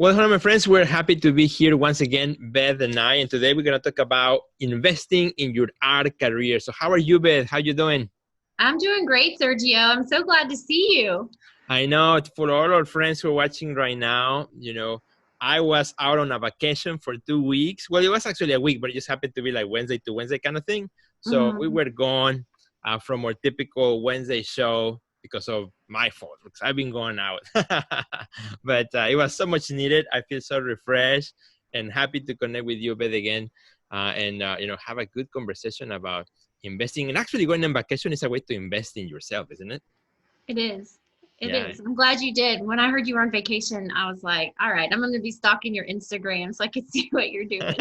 Well, hello, my friends. We're happy to be here once again, Beth and I. And today we're going to talk about investing in your art career. So how are you, Beth? How you doing? I'm doing great, Sergio. I'm so glad to see you. I know for all our friends who are watching right now, I was out on a vacation for 2 weeks. Well, it was actually a week, but it just happened to be like Wednesday to Wednesday kind of thing. So we Mhm. were gone from our typical Wednesday show because of my fault, because I've been going out. But it was so much needed. I feel so refreshed and happy to connect with you, Beth, again, and have a good conversation about investing. And actually, going on vacation is a way to invest in yourself, isn't it? It is. It Yeah. is. I'm glad you did. When I heard you were on vacation, I was like, all right, I'm going to be stalking your Instagram so I can see what you're doing.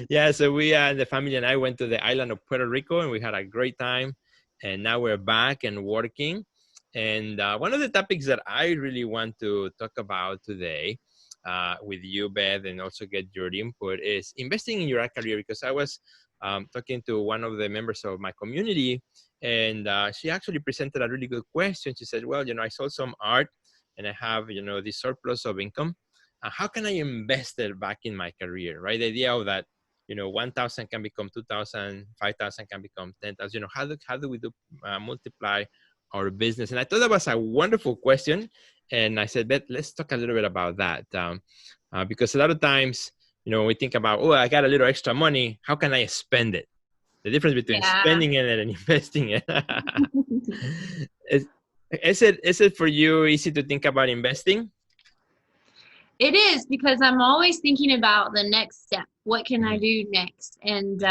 Yeah, so we the family and I went to the island of Puerto Rico and we had a great time. And now we're back and working. And one of the topics that I really want to talk about today with you, Beth, and also get your input is investing in your art career, because I was talking to one of the members of my community, and she actually presented a really good question. She said, well, I sold some art and I have, this surplus of income. How can I invest it back in my career, right? The idea of that, 1,000 can become 2,000, 5,000 can become 10,000. How do we multiply our business? And I thought that was a wonderful question. And I said, Beth, let's talk a little bit about that. Because a lot of times, when we think about, oh, I got a little extra money, how can I spend it? The difference between Yeah. spending it and investing it. is, is it for you easy to think about investing? It is because I'm always thinking about the next step. What can I Mhm. do next? And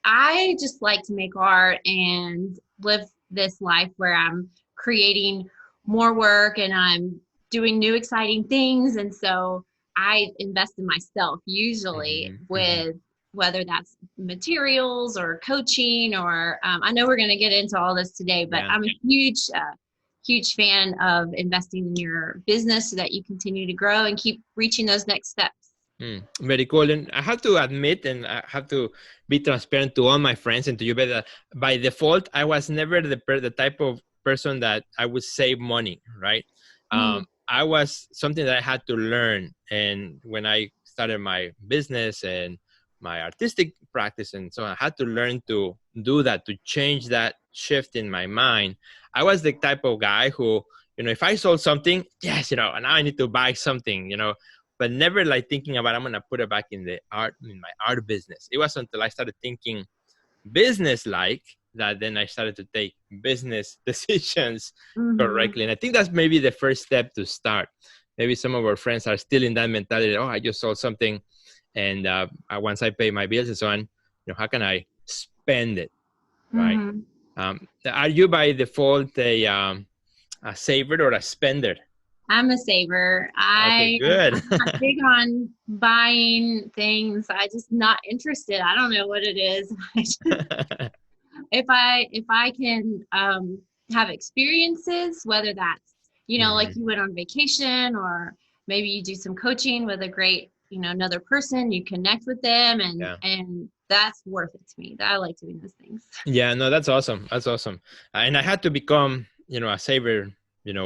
I just like to make art and live this life where I'm creating more work and I'm doing new exciting things. And so I invest in myself usually Mhm, mhm. with whether that's materials or coaching or I know we're going to get into all this today, but Yeah. I'm a huge fan of investing in your business so that you continue to grow and keep reaching those next steps. Very cool. And I have to admit, and I have to be transparent to all my friends and to you, but by default, I was never the type of person that I would save money, right? Mm, I was something that I had to learn. And when I started my business and my artistic practice and so on, I had to learn to do that, to change that shift in my mind. I was the type of guy who, if I sold something, yes, now I need to buy something, but never like thinking about I'm gonna put it back in my art business. It was until I started thinking business like that then I started to take business decisions hmm correctly. And I think that's maybe the first step to start. Maybe some of our friends are still in that mentality. Oh, I just sold something, and once I pay my bills and so on, how can I spend it, right? hmm Are you by default a saver or a spender? I'm a saver. Okay, good. I'm not big on buying things. I just not interested. I don't know what it is. If I can have experiences, whether that's like Mhm. you went on vacation or maybe you do some coaching with a great another person, you connect with them, and Yeah. and that's worth it to me. I like doing those things. Yeah, no, that's awesome. That's awesome. And I had to become, a saver,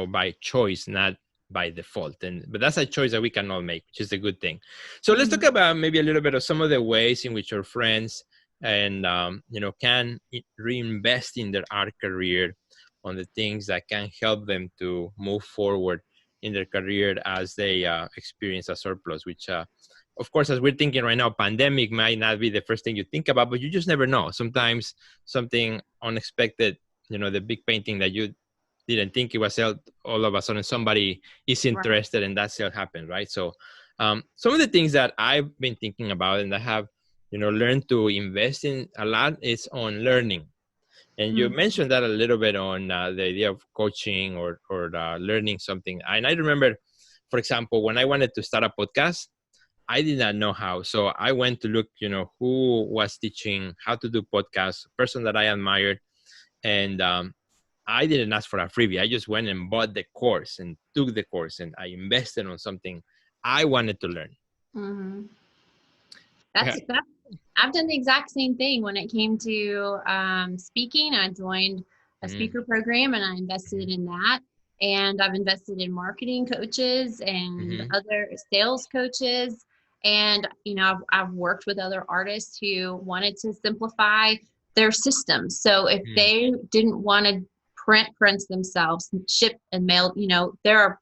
by choice, not by default. But that's a choice that we can all make, which is a good thing. So let's talk Mhm. about maybe a little bit of some of the ways in which your friends and can reinvest in their art career on the things that can help them to move forward in their career as they experience a surplus, which of course, as we're thinking right now, pandemic might not be the first thing you think about, but you just never know. Sometimes something unexpected, the big painting that you didn't think it was sold, all of a sudden somebody is Right. interested and that sale happened, right? So some of the things that I've been thinking about and I have, learned to invest in a lot is on learning. And you Mhm. mentioned that a little bit on the idea of coaching or learning something. And I remember, for example, when I wanted to start a podcast, I did not know how. So I went to look, who was teaching how to do podcasts, a person that I admired. And I didn't ask for a freebie. I just went and bought the course and took the course and I invested on something I wanted to learn. Mhm. Yeah. That's I've done the exact same thing when it came to speaking. I joined a Mm-hmm. speaker program and I invested in that. and I've invested in marketing coaches and Mm-hmm. other sales coaches. And, I've worked with other artists who wanted to simplify their systems. So if they didn't want to print prints themselves, ship and mail, there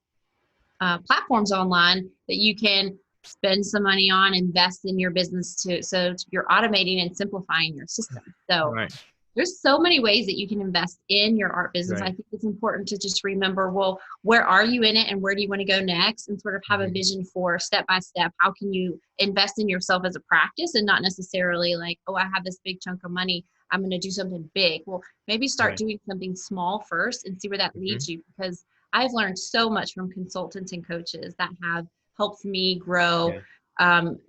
are platforms online that you can spend some money on, invest in your business so you're automating and simplifying your system. So Right. there's so many ways that you can invest in your art business. I Right. think it's important to just remember, well, where are you in it and where do you want to go next, and sort of have a Mm-hmm. vision for step by step. How can you invest in yourself as a practice and not necessarily like, oh, I have this big chunk of money, I'm going to do something big. Well, maybe start Right. doing something small first and see where that Mm-hmm. leads you, because I've learned so much from consultants and coaches that have helped me grow, Yeah. um,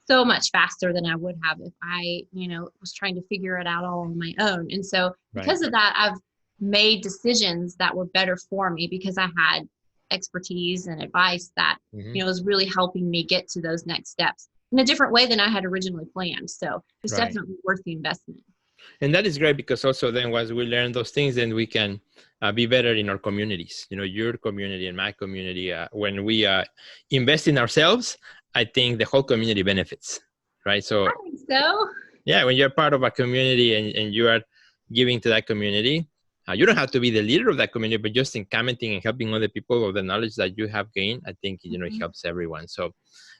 so much faster than I would have if I, was trying to figure it out all on my own. And so Right. because of that, I've made decisions that were better for me because I had expertise and advice that, Mm-hmm. was really helping me get to those next steps in a different way than I had originally planned. So it's Right. definitely worth the investment. And that is great because also then once we learn those things, then we can be better in our communities. Your community and my community. When we invest in ourselves, I think the whole community benefits, right? I So think so. yeah, when you're part of a community and you are giving to that community, you don't have to be the leader of that community, but just in commenting and helping other people with the knowledge that you have gained, I think it Mhm. helps everyone. So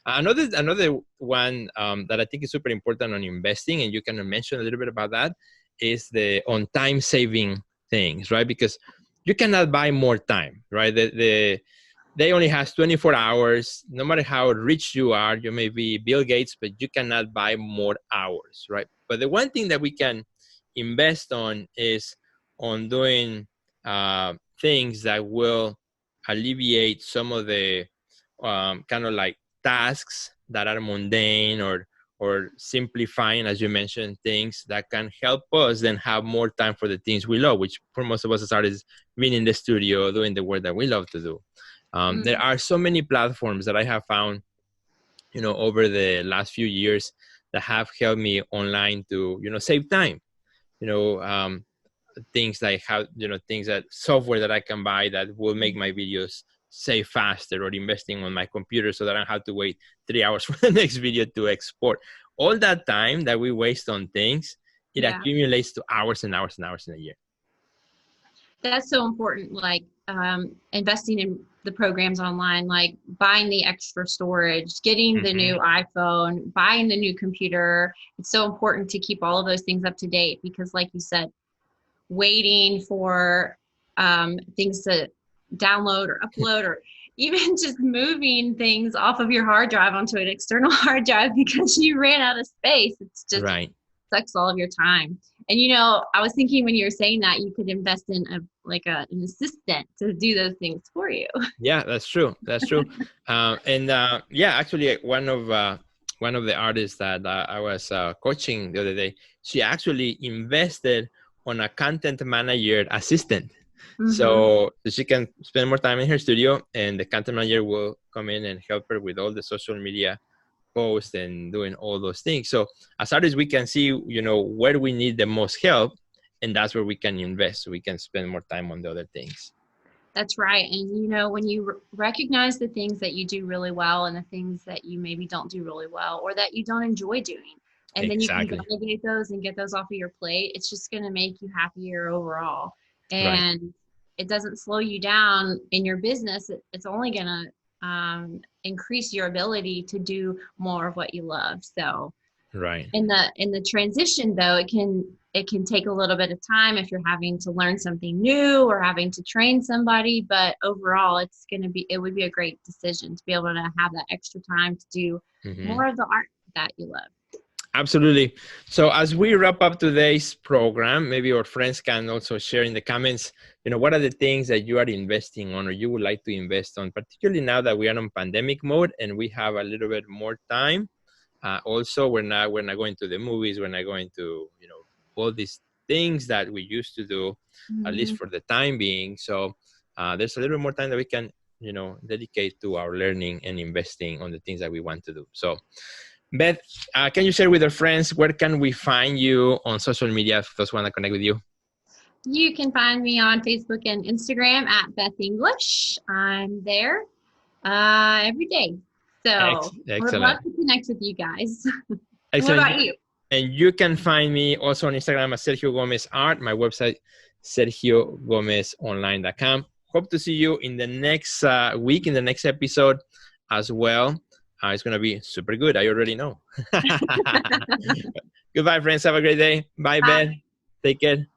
another one that I think is super important on investing, and you can mention a little bit about that, is the on time saving things, right? Because you cannot buy more time, right? The they only has 24 hours. No matter how rich you are, you may be Bill Gates, but you cannot buy more hours, right? But the one thing that we can invest on is on doing things that will alleviate some of the kind of like tasks that are mundane, or simplifying, as you mentioned, things that can help us then have more time for the things we love, which for most of us as artists, being in the studio, doing the work that we love to do. There Mm, are so many platforms that I have found, over the last few years that have helped me online to, save time. You know, um, Things like how, things that software that I can buy that will make my videos save faster, or investing on my computer so that I don't have to wait 3 hours for the next video to export. All that time that we waste on things, it yeah. accumulates to hours and hours and hours in a year. That's so important, like investing in the programs online, like buying the extra storage, getting the Mm-hmm. new iPhone, buying the new computer. It's so important to keep all of those things up to date because, like you said, waiting for things to download or upload, or even just moving things off of your hard drive onto an external hard drive because you ran out of space. It's just Right. sucks all of your time. And I was thinking when you were saying that you could invest in an assistant to do those things for you. Yeah, that's true. That's true. And yeah, actually, one of the artists that I was coaching the other day, she actually invested on a content manager assistant, Mm-hmm. so she can spend more time in her studio, and the content manager will come in and help her with all the social media posts and doing all those things. So as artists, we can see, where we need the most help, and that's where we can invest. So we can spend more time on the other things. That's right. And when you recognize the things that you do really well and the things that you maybe don't do really well or that you don't enjoy doing, and then you can Exactly. delegate those and get those off of your plate, it's just going to make you happier overall. Right. And it doesn't slow you down in your business. It's only going to increase your ability to do more of what you love. So Right. in the transition though, it can take a little bit of time if you're having to learn something new or having to train somebody, but overall it would be a great decision to be able to have that extra time to do Hmm. more of the art that you love. Absolutely. So as we wrap up today's program, maybe our friends can also share in the comments, what are the things that you are investing on or you would like to invest on, particularly now that we are on pandemic mode and we have a little bit more time. Also, we're not going to the movies, we're not going to, all these things that we used to do, at least Mhm. for the time being. So there's a little bit more time that we can, dedicate to our learning and investing on the things that we want to do. So Beth, can you share with our friends where can we find you on social media if those want to connect with you? You can find me on Facebook and Instagram at Beth English. I'm there every day. So I would love Excellent. to connect with you guys. What Excellent. about you? And you can find me also on Instagram at Sergio Gomez Art, my website, sergiogomezonline.com. Hope to see you in the next week, in the next episode as well. It's going to be super good. I already know. Goodbye, friends. Have a great day. Bye, Bye. Ben. Take care.